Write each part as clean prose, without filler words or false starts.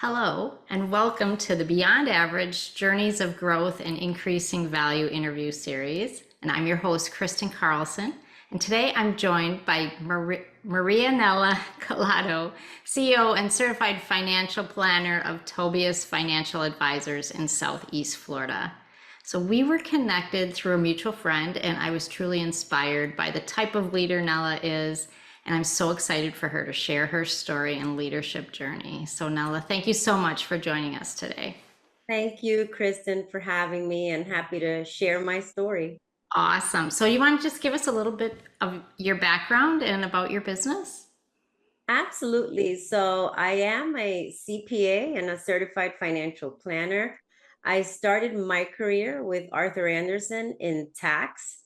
Hello, and welcome to the Beyond Average Journeys of Growth and Increasing Value interview series. And I'm your host, Kristen Carlson. And today I'm joined by Marianela Collado, CEO and Certified Financial Planner of Tobias Financial Advisors in Southeast Florida. So we were connected through a mutual friend, and I was truly inspired by the type of leader Nella is. And I'm so excited for her to share her story and leadership journey. So Nella, thank you so much for joining us today. Thank you, Kristen, for having me, and happy to share my story. Awesome. So you want to just give us a little bit of your background and about your business? Absolutely. So I am a CPA and a certified financial planner. I started my career with Arthur Andersen in tax.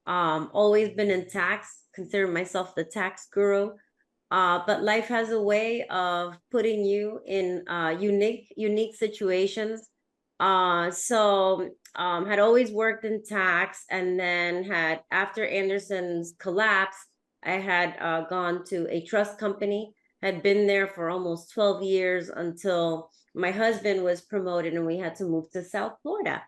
Always been in tax, consider myself the tax guru. But life has a way of putting you in unique situations. Had always worked in tax, and then had after Anderson's collapse, I had gone to a trust company. Had been there for almost 12 years until my husband was promoted, and we had to move to South Florida.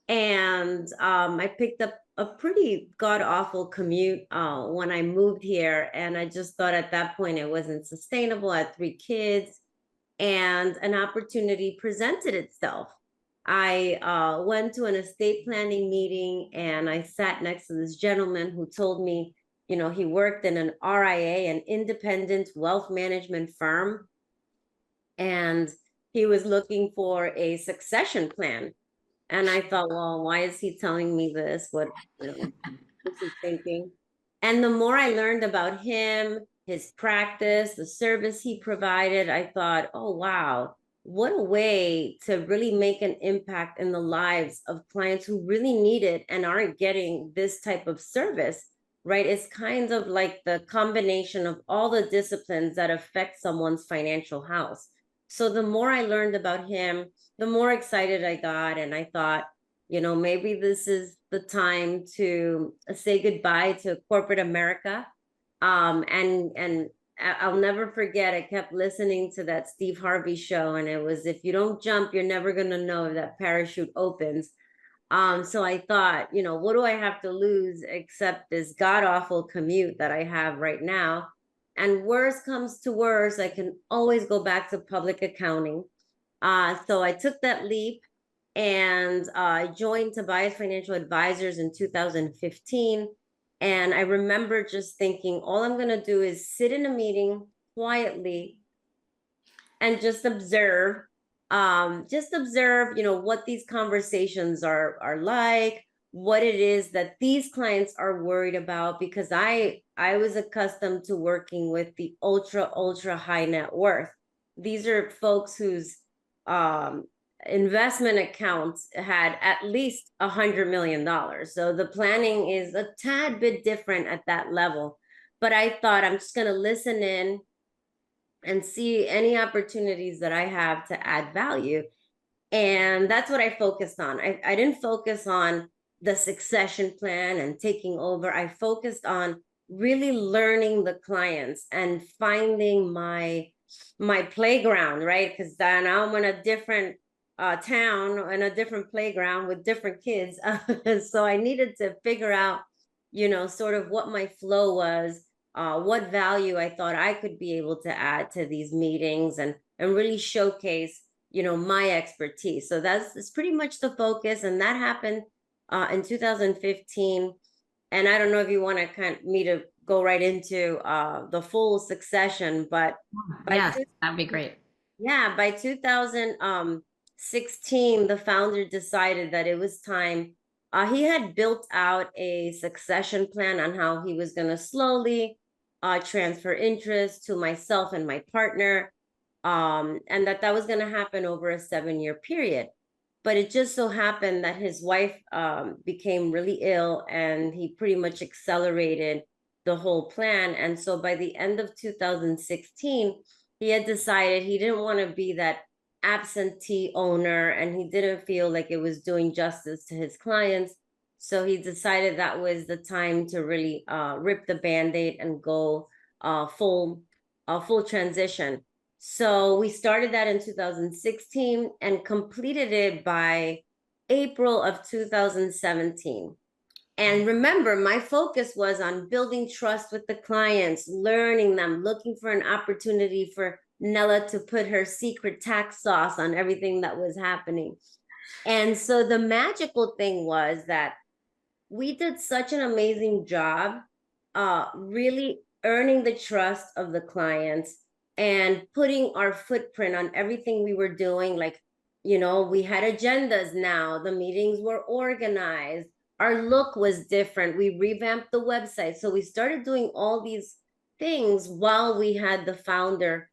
And I picked up a pretty god awful commute when I moved here. And I just thought at that point it wasn't sustainable. I had 3 kids, and an opportunity presented itself. I went to an estate planning meeting, and I sat next to this gentleman who told me, he worked in an RIA, an independent wealth management firm, and he was looking for a succession plan. And I thought, well, why is he telling me this? What's he thinking? And the more I learned about him, his practice, the service he provided, I thought, oh, wow, what a way to really make an impact in the lives of clients who really need it and aren't getting this type of service, right? It's kind of like the combination of all the disciplines that affect someone's financial house. So the more I learned about him, the more excited I got. And I thought, maybe this is the time to say goodbye to corporate America. And I'll never forget, I kept listening to that Steve Harvey show, and it was, if you don't jump, you're never going to know if that parachute opens. So I thought, what do I have to lose except this god awful commute that I have right now? And worse comes to worse, I can always go back to public accounting. So I took that leap, and I joined Tobias Financial Advisors in 2015. And I remember just thinking, all I'm going to do is sit in a meeting quietly and just observe, what these conversations are like, what it is that these clients are worried about, because I was accustomed to working with the ultra high net worth. These are folks whose um investment accounts had at least $100 million. So the planning is a tad bit different at that level. But I thought, I'm just going to listen in and see any opportunities that I have to add value. And that's what I focused on. I didn't focus on the succession plan and taking over. I focused on really learning the clients and finding my playground, right? Because now I'm in a different town and a different playground with different kids. So I needed to figure out, sort of what my flow was, what value I thought I could be able to add to these meetings, and really showcase, my expertise. So that's pretty much the focus. And that happened in 2015. And I don't know if you want to me to go right into the full succession, but by Yes, that'd be great. by 2016, the founder decided that it was time. He had built out a succession plan on how he was going to slowly transfer interest to myself and my partner, and that was going to happen over a 7-year period. But it just so happened that his wife became really ill, and he pretty much accelerated the whole plan. And so by the end of 2016, he had decided he didn't want to be that absentee owner, and he didn't feel like it was doing justice to his clients. So he decided that was the time to really rip the Band-Aid and go full transition. So we started that in 2016 and completed it by April of 2017. And remember, my focus was on building trust with the clients, learning them, looking for an opportunity for Nella to put her secret tax sauce on everything that was happening. And so the magical thing was that we did such an amazing job really earning the trust of the clients and putting our footprint on everything we were doing. Like, we had agendas now, the meetings were organized, our look was different, we revamped the website. So we started doing all these things while we had the founder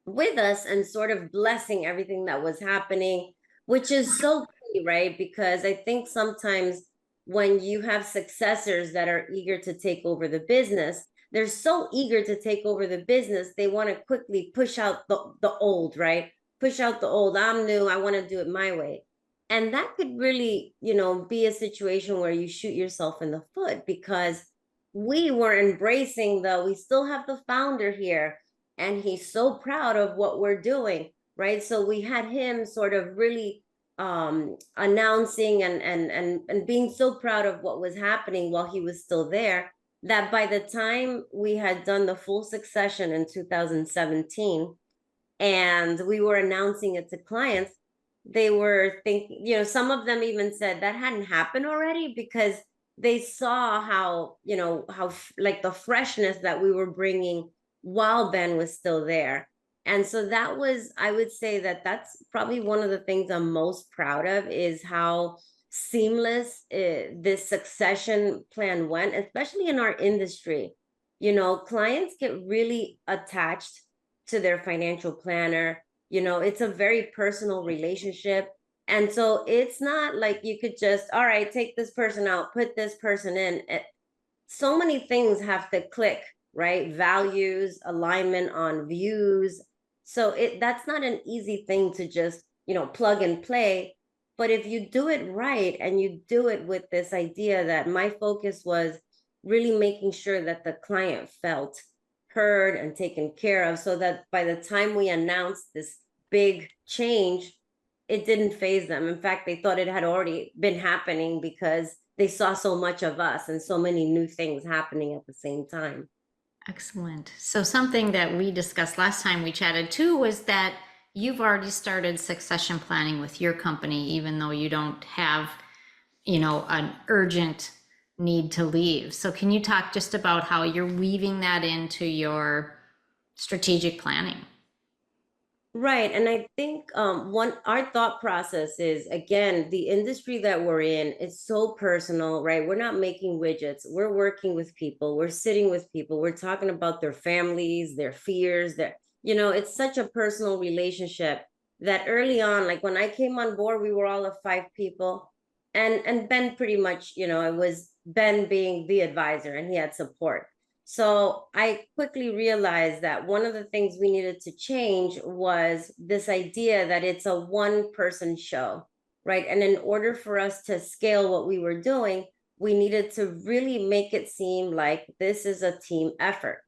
with us and sort of blessing everything that was happening, which is so key, right? Because I think sometimes when you have successors that are eager to take over the business, they're so eager to take over the business, they want to quickly push out the old, right? Push out the old. I'm new, I want to do it my way. And that could really, be a situation where you shoot yourself in the foot, because we were embracing we still have the founder here and he's so proud of what we're doing, right? So we had him sort of really announcing and being so proud of what was happening while he was still there, that by the time we had done the full succession in 2017 and we were announcing it to clients, they were thinking, some of them even said that hadn't happened already, because they saw how, like the freshness that we were bringing while Ben was still there. And so that was, I would say that that's probably one of the things I'm most proud of, is how seamless this succession plan went, especially in our industry. Clients get really attached to their financial planner. It's a very personal relationship. And so it's not like you could just, all right, take this person out, put this person in. So many things have to click, right? Values, alignment on views. So that's not an easy thing to just, plug and play. But if you do it right and you do it with this idea that my focus was really making sure that the client felt heard and taken care of, so that by the time we announced this big change, it didn't phase them. In fact, they thought it had already been happening, because they saw so much of us and so many new things happening at the same time. Excellent. So something that we discussed last time we chatted too was that you've already started succession planning with your company, even though you don't have, an urgent need to leave. So can you talk just about how you're weaving that into your strategic planning? Right. And I think one our thought process is, again, the industry that we're in is so personal, right? We're not making widgets. We're working with people. We're sitting with people. We're talking about their families, their fears, it's such a personal relationship that early on, like when I came on board, we were all of 5 people. And Ben pretty much, it was Ben being the advisor and he had support. So I quickly realized that one of the things we needed to change was this idea that it's a one-person show, right? And in order for us to scale what we were doing, we needed to really make it seem like this is a team effort.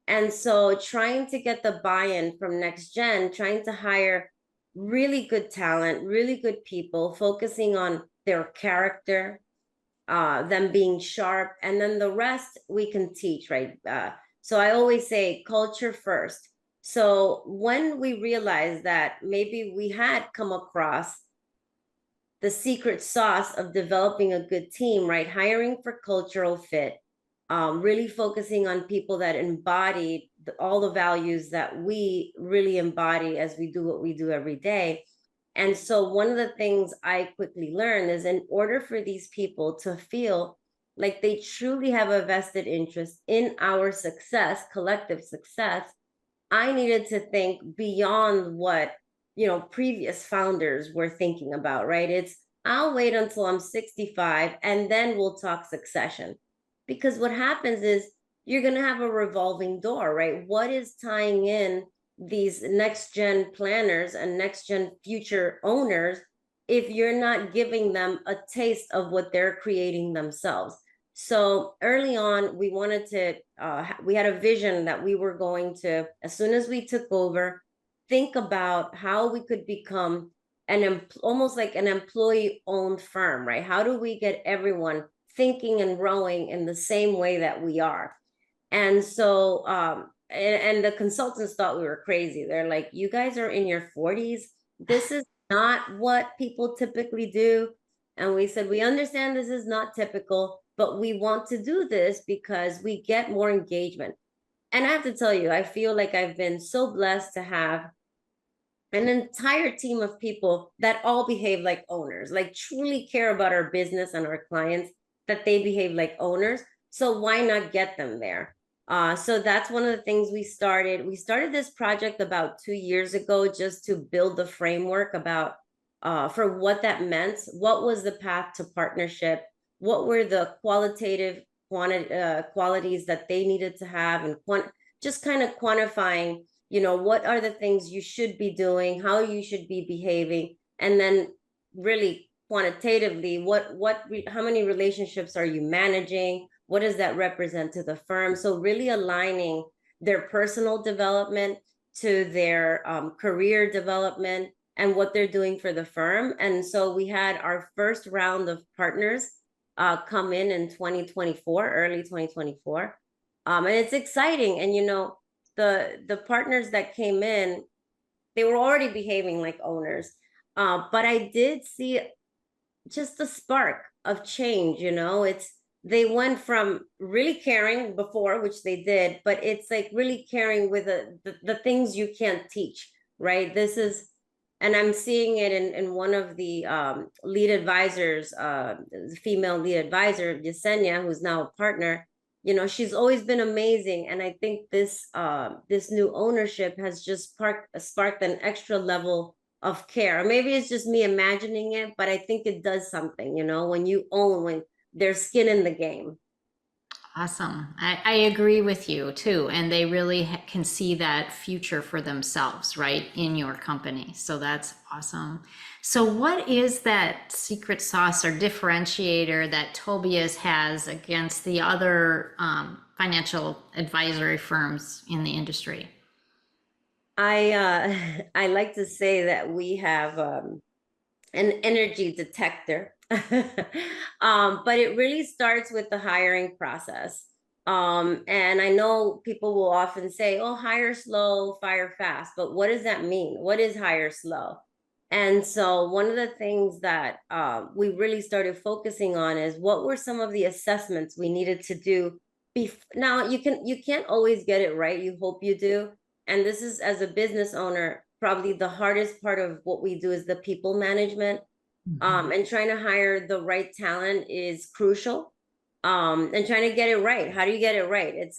And so trying to get the buy-in from Next Gen, trying to hire really good talent, really good people, focusing on their character, them being sharp, and then the rest we can teach, right? So I always say culture first. So when we realized that maybe we had come across the secret sauce of developing a good team, right? Hiring for cultural fit, really focusing on people that embody all the values that we really embody as we do what we do every day. And so one of the things I quickly learned is, in order for these people to feel like they truly have a vested interest in our success, collective success, I needed to think beyond what, previous founders were thinking about, right? It's, I'll wait until I'm 65 and then we'll talk succession. Because what happens is you're going to have a revolving door, right? What is tying in these next gen planners and next gen future owners if you're not giving them a taste of what they're creating themselves? So early on, we wanted to, we had a vision that we were going to, as soon as we took over, think about how we could become almost like an employee owned firm, right? How do we get everyone thinking and rowing in the same way that we are? And so, and the consultants thought we were crazy. They're like, you guys are in your 40s. This is not what people typically do. And we said, we understand this is not typical, but we want to do this because we get more engagement. And I have to tell you, I feel like I've been so blessed to have an entire team of people that all behave like owners, like truly care about our business and our clients, that they behave like owners. So why not get them there? So that's one of the things we started. We started this project about 2 years ago just to build the framework about for what that meant. What was the path to partnership? What were the qualitative qualities that they needed to have, and just kind of quantifying, what are the things you should be doing, how you should be behaving, and then really quantitatively, how many relationships are you managing? What does that represent to the firm? So really aligning their personal development to their career development and what they're doing for the firm. And so we had our first round of partners come in 2024, early 2024. And it's exciting. And the partners that came in, they were already behaving like owners. But I did see just a spark of change. They went from really caring before, which they did, but it's like really caring with the things you can't teach, right? And I'm seeing it in one of the lead advisors, female lead advisor, Yesenia, who's now a partner. She's always been amazing, and I think this new ownership has just sparked an extra level of care. Maybe it's just me imagining it, but I think it does something. When you own, when there's skin in the game. Awesome. I agree with you too. And they really can see that future for themselves, right, in your company. So that's awesome. So, what is that secret sauce or differentiator that Tobias has against the other financial advisory firms in the industry? I like to say that we have an energy detector. But it really starts with the hiring process. And I know people will often say, oh, hire slow, fire fast. But what does that mean? What is hire slow? And so one of the things that we really started focusing on is what were some of the assessments we needed to do. Now you can't always get it right. You hope you do. And this is, as a business owner, probably the hardest part of what we do is the people management. And trying to hire the right talent is crucial. And trying to get it right. How do you get it right? It's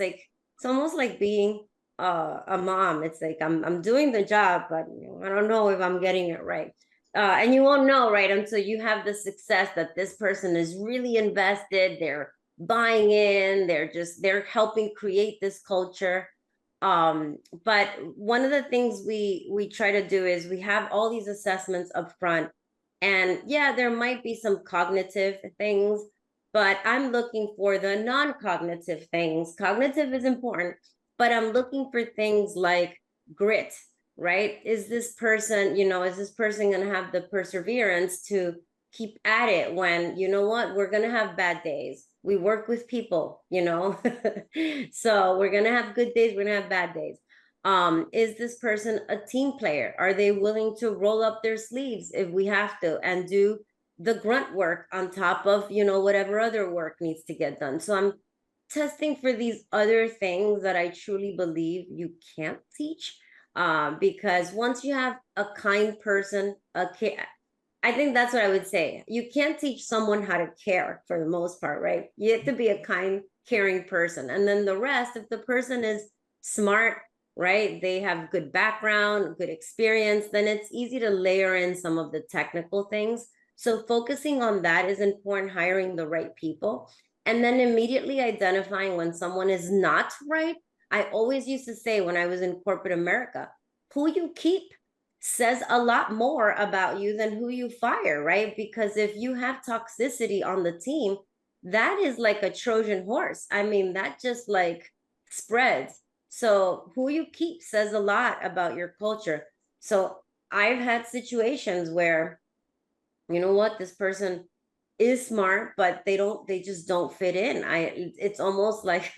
almost like being a mom. It's like I'm doing the job, but I don't know if I'm getting it right. And you won't know, right, until you have the success that this person is really invested. They're buying in. They're helping create this culture. But one of the things we try to do is we have all these assessments up front. And yeah, there might be some cognitive things, but I'm looking for the non-cognitive things. Cognitive is important, but I'm looking for things like grit, right? Is this person going to have the perseverance to keep at it when, we're going to have bad days. We work with people, so we're going to have good days, we're going to have bad days. Is this person a team player? Are they willing to roll up their sleeves if we have to and do the grunt work on top of, whatever other work needs to get done? So I'm testing for these other things that I truly believe you can't teach. Because once you have a kind person, I think that's what I would say. You can't teach someone how to care for the most part, right? You have to be a kind, caring person. And then the rest, if the person is smart, right, they have good background, good experience, then it's easy to layer in some of the technical things. So focusing on that is important, hiring the right people, and then immediately identifying when someone is not right. I always used to say when I was in corporate America, who you keep says a lot more about you than who you fire, right? Because if you have toxicity on the team, that is like a Trojan horse. I mean, that just like spreads. So who you keep says a lot about your culture. So I've had situations where, you know what, this person is smart, but they just don't fit in. It's almost like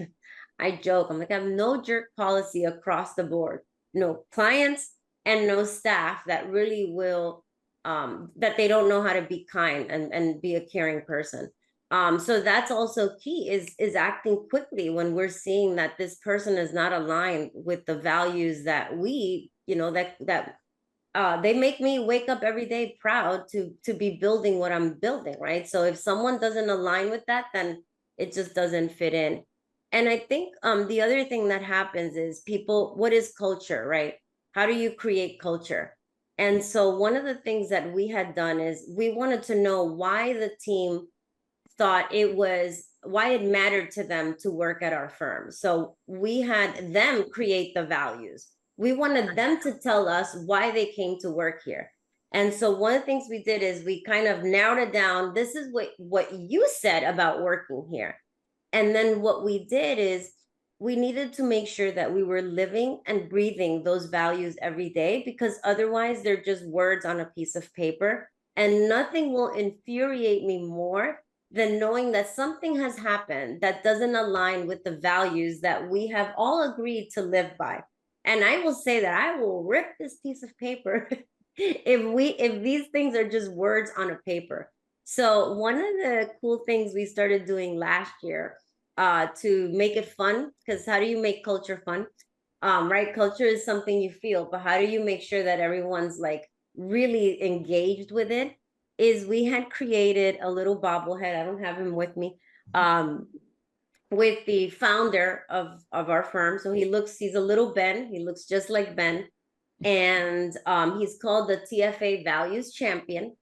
I joke, I'm like, I have no jerk policy across the board. No clients and no staff that really will, that they don't know how to be kind and be a caring person. So that's also key is acting quickly when we're seeing that this person is not aligned with the values that we, they make me wake up every day proud to be building what I'm building, right? So if someone doesn't align with that, then it just doesn't fit in. And I think the other thing that happens is people, what is culture, right? How do you create culture? And so one of the things that we had done is we wanted to know why the team thought it was why it mattered to them to work at our firm. So we had them create the values. We wanted them to tell us why they came to work here. And so one of the things we did is we kind of narrowed it down. This is what you said about working here. And then what we did is we needed to make sure that we were living and breathing those values every day, because otherwise they're just words on a piece of paper. And nothing will infuriate me more than knowing that something has happened that doesn't align with the values that we have all agreed to live by. And I will say that I will rip this piece of paper if these things are just words on a paper. So one of the cool things we started doing last year, to make it fun, because how do you make culture fun? Right, culture is something you feel, but how do you make sure that everyone's like really engaged with it? Is we had created a little bobblehead. I don't have him with me. Um, with the founder of our firm. So he's a little Ben. He looks just like Ben, and he's called the TFA Values Champion.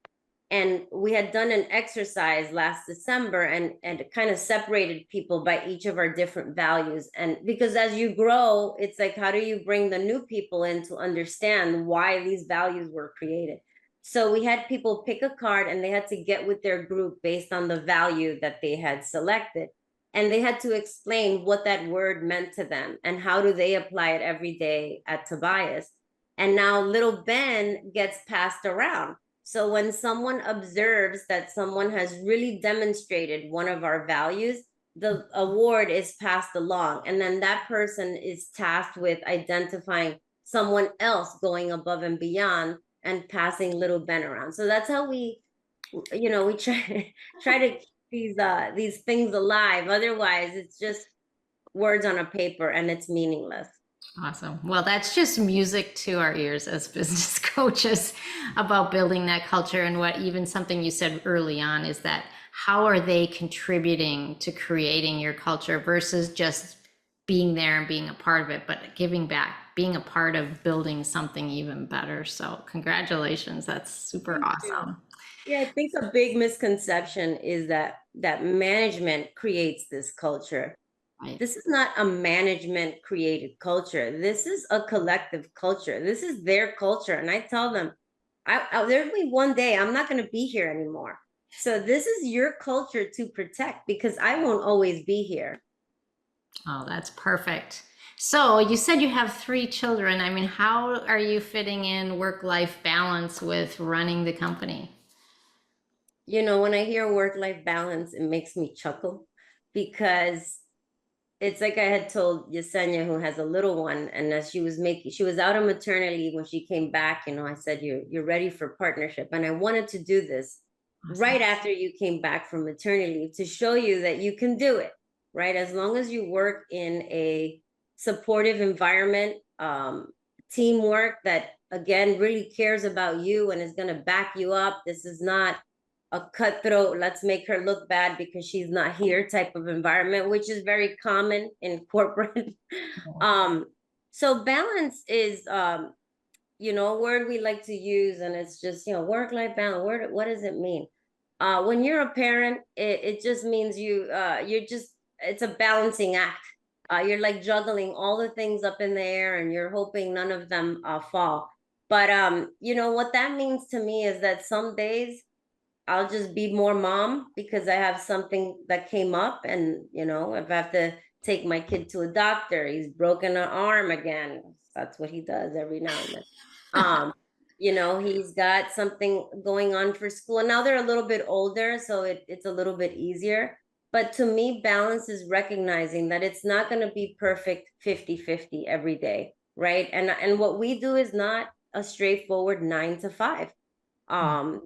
And we had done an exercise last December and it kind of separated people by each of our different values. And because as you grow, it's like, how do you bring the new people in to understand why these values were created? So we had people pick a card and they had to get with their group based on the value that they had selected. And they had to explain what that word meant to them and how do they apply it every day at Tobias. And now little Ben gets passed around. So when someone observes that someone has really demonstrated one of our values, the award is passed along. And then that person is tasked with identifying someone else going above and beyond and passing little Ben around. So that's how we try to keep these things alive. Otherwise, it's just words on a paper and it's meaningless. Awesome. Well, that's just music to our ears as business coaches about building that culture. And what even something you said early on is that how are they contributing to creating your culture versus just being there and being a part of it, but giving back, being a part of building something even better. So congratulations. That's super Thank you. awesome. Yeah, I think a big misconception is that management creates this culture. Right. This is not a management created culture. This is a collective culture. This is their culture. And I tell them, there'll be one day I'm not going to be here anymore. So this is your culture to protect because I won't always be here. Oh, that's perfect. So you said you have three children. I mean, how are you fitting in work-life balance with running the company? When I hear work-life balance, it makes me chuckle because it's like I had told Yesenia, who has a little one, and as she was out on maternity leave when she came back. I said, you're ready for partnership, and I wanted to do this Awesome. right after you came back from maternity leave to show you that you can do it, right? As long as you work in a supportive environment, teamwork that again really cares about you and is going to back you up. This is not a cutthroat, let's make her look bad because she's not here type of environment, which is very common in corporate. um, so balance is a word we like to use, and it's just, work-life balance. What does it mean? When you're a parent, it just means it's a balancing act. You're like juggling all the things up in the air and you're hoping none of them fall. But what that means to me is that some days I'll just be more mom because I have something that came up, and if I have to take my kid to a doctor, he's broken an arm again. That's what he does every now and then. Um, he's got something going on for school. And now they're a little bit older, so it's a little bit easier. But to me, balance is recognizing that it's not going to be perfect 50-50 every day, right? And what we do is not a straightforward 9 to 5.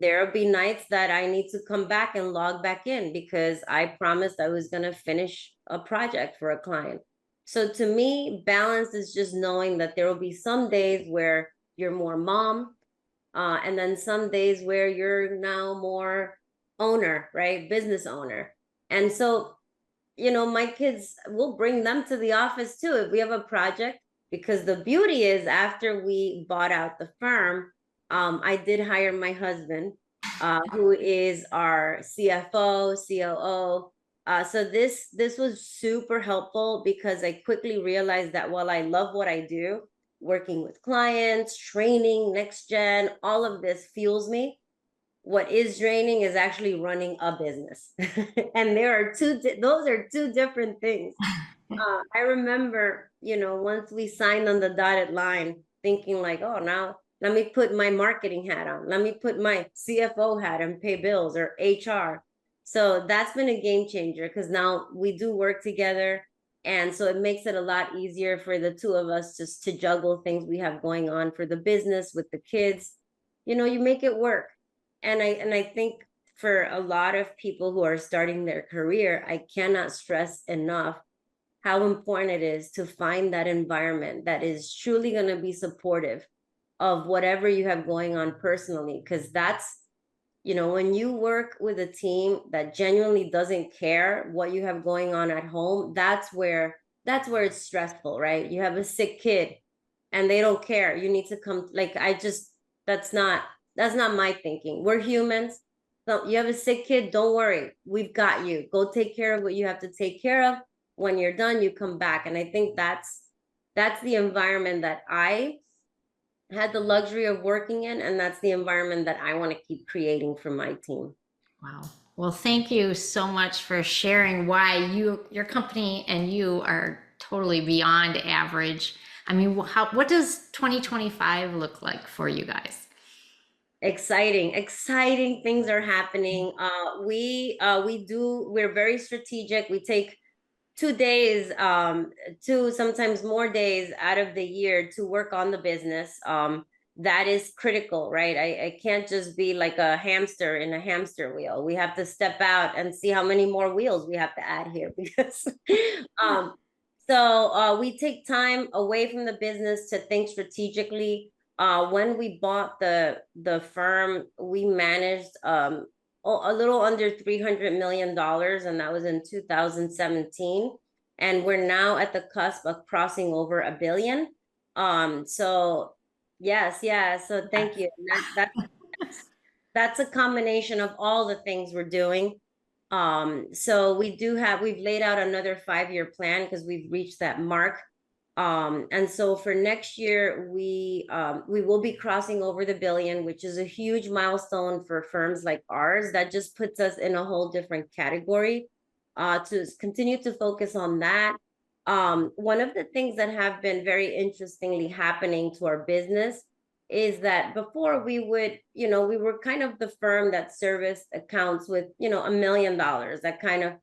There'll be nights that I need to come back and log back in because I promised I was going to finish a project for a client. So to me, balance is just knowing that there will be some days where you're more mom, and then some days where you're now more owner, right? Business owner. And so, my kids, will bring them to the office too if we have a project, because the beauty is after we bought out the firm, I did hire my husband, who is our CFO, COO. So this was super helpful because I quickly realized that while I love what I do, working with clients, training, next gen, all of this fuels me. What is draining is actually running a business. And those are two different things. I remember, once we signed on the dotted line, thinking like, oh, now let me put my marketing hat on. Let me put my CFO hat and pay bills, or HR. So that's been a game changer because now we do work together. And so it makes it a lot easier for the two of us just to juggle things we have going on for the business with the kids. You make it work. And I think for a lot of people who are starting their career, I cannot stress enough how important it is to find that environment that is truly going to be supportive of whatever you have going on personally. Because that's, when you work with a team that genuinely doesn't care what you have going on at home, that's where it's stressful, right? You have a sick kid and they don't care. You need to come, like, that's not my thinking. We're humans. So you have a sick kid, don't worry. We've got you. Go take care of what you have to take care of. When you're done, you come back. And I think that's the environment that I had the luxury of working in, and that's the environment that I want to keep creating for my team. Wow. Well, thank you so much for sharing why your company and you are totally beyond average. I mean, what does 2025 look like for you guys? Exciting things are happening. We're very strategic. We take 2 days, two, sometimes more days out of the year to work on the business. That is critical, right? I can't just be like a hamster in a hamster wheel. We have to step out and see how many more wheels we have to add here because um we take time away from the business to think strategically. When we bought the firm, we managed a little under $300 million, and that was in 2017. And we're now at the cusp of crossing over a billion. So yes, yeah. So thank you. That's a combination of all the things we're doing. So we've laid out another 5-year plan because we've reached that mark. And so for next year, we will be crossing over the billion, which is a huge milestone for firms like ours. That just puts us in a whole different category. To continue to focus on that. One of the things that have been very interestingly happening to our business is that before we were kind of the firm that serviced accounts with, $1 million, that kind of,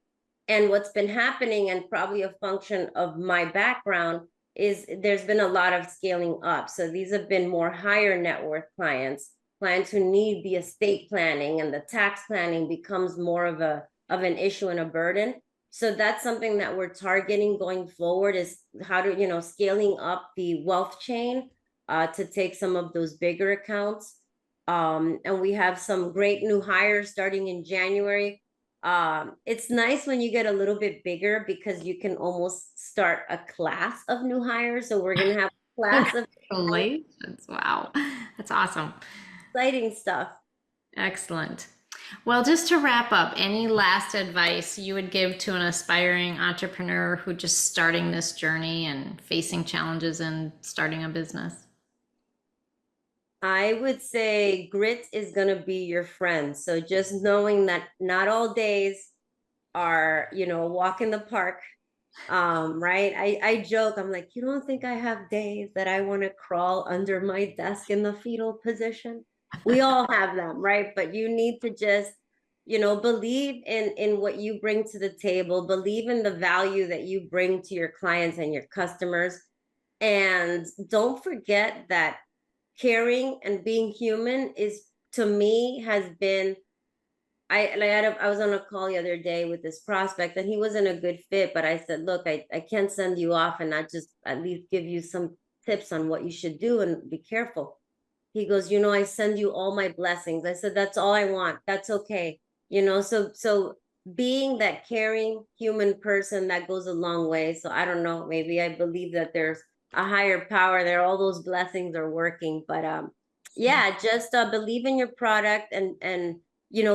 and what's been happening, and probably a function of my background, is there's been a lot of scaling up. So these have been more higher net worth clients who need the estate planning, and the tax planning becomes more of an issue and a burden. So that's something that we're targeting going forward, is how to, scaling up the wealth chain, to take some of those bigger accounts. And we have some great new hires starting in January. It's nice when you get a little bit bigger because you can almost start a class of new hires. So we're gonna have a class of Congratulations. Wow. That's awesome. exciting stuff. Excellent. Well, just to wrap up, any last advice you would give to an aspiring entrepreneur who just starting this journey and facing challenges in starting a business? I would say grit is gonna be your friend. So just knowing that not all days are, a walk in the park. Right. I joke, I'm like, you don't think I have days that I want to crawl under my desk in the fetal position? We all have them, right? But you need to just, believe in what you bring to the table, believe in the value that you bring to your clients and your customers. And don't forget that caring and being human is, to me, has been, I was on a call the other day with this prospect and he wasn't a good fit, but I said, look, I can't send you off and not just at least give you some tips on what you should do and be careful. He goes, I send you all my blessings. I said, that's all I want. That's okay. So being that caring human person, that goes a long way. So I don't know, maybe I believe that there's a higher power there. All those blessings are working, but yeah, just believe in your product and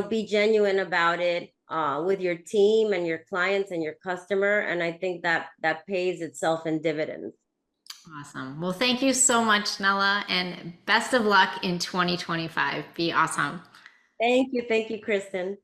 be genuine about it with your team and your clients and your customer. And I think that pays itself in dividends. Awesome. Well, thank you so much, Nella, and best of luck in 2025. Be awesome. Thank you, Kristen.